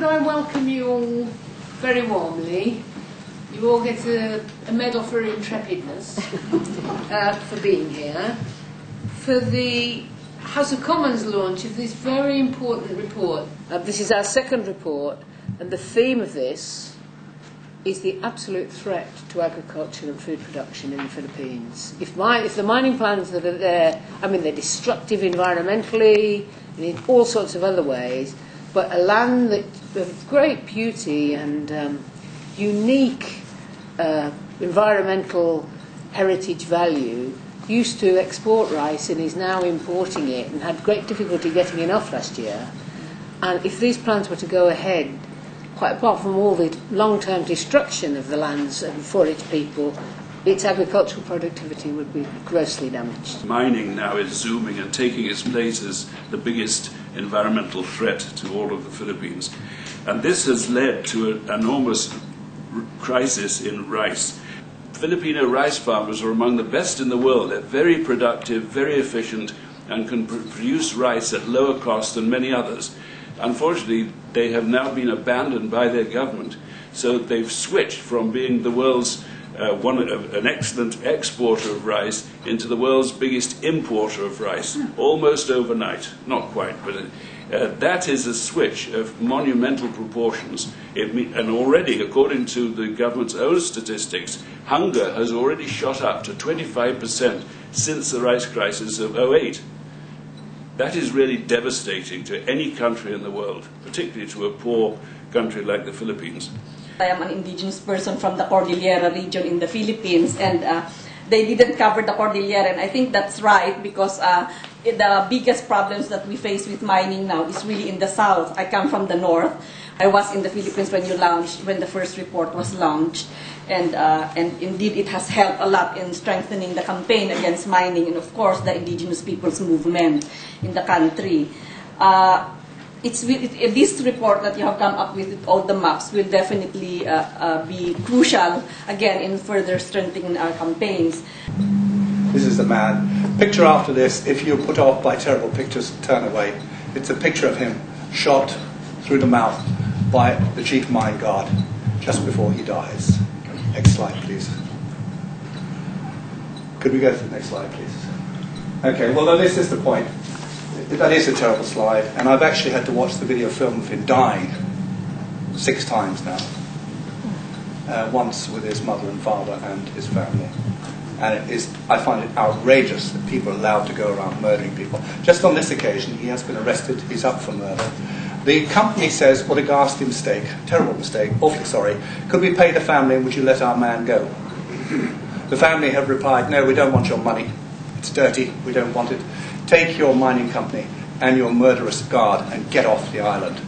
could I welcome you all very warmly. You all get a medal for intrepidness for being here. For the House of Commons launch of this very important report. This is our second report, and the theme of this is the absolute threat to agriculture and food production in the Philippines. If the mining plans that are there, I mean, they're destructive environmentally and in all sorts of other ways, but a land that of great beauty and unique environmental heritage value used to export rice and is now importing it and had great difficulty getting enough last year. And if these plans were to go ahead, quite apart from all the long-term destruction of the lands and for its people, its agricultural productivity would be grossly damaged. Mining now is zooming and taking its place as the biggest environmental threat to all of the Philippines. And this has led to an enormous crisis in rice. Filipino rice farmers are among the best in the world. They're very productive, very efficient, and can produce rice at lower cost than many others. Unfortunately, they have now been abandoned by their government, so they've switched from being the world's an excellent exporter of rice into the world's biggest importer of rice, almost overnight. Not quite, but that is a switch of monumental proportions. And already, according to the government's own statistics, hunger has already shot up to 25% since the rice crisis of 2008. That is really devastating to any country in the world, particularly to a poor country like the Philippines. I am an indigenous person from the Cordillera region in the Philippines, and they didn't cover the Cordillera, and I think that's right because the biggest problems that we face with mining now is really in the south. I come from the north. I was in the Philippines when the first report was launched, and indeed it has helped a lot in strengthening the campaign against mining and of course the indigenous people's movement in the country. This report that you have come up with all the maps will definitely be crucial again in further strengthening our campaigns. This is the man. Picture after this, if you're put off by terrible pictures, turn away. It's a picture of him shot through the mouth by the chief mine guard just before he dies. Next slide, please. Could we go to the next slide, please? Okay, well, this is the point. That is a terrible slide, and I've actually had to watch the video film of him dying 6 times now. Once with his mother and father and his family. And I find it outrageous that people are allowed to go around murdering people. Just on this occasion, he has been arrested. He's up for murder. The company says, what a ghastly mistake, terrible mistake, awfully sorry. Could we pay the family and would you let our man go? The family have replied, no, we don't want your money. It's dirty, we don't want it. Take your mining company and your murderous guard and get off the island.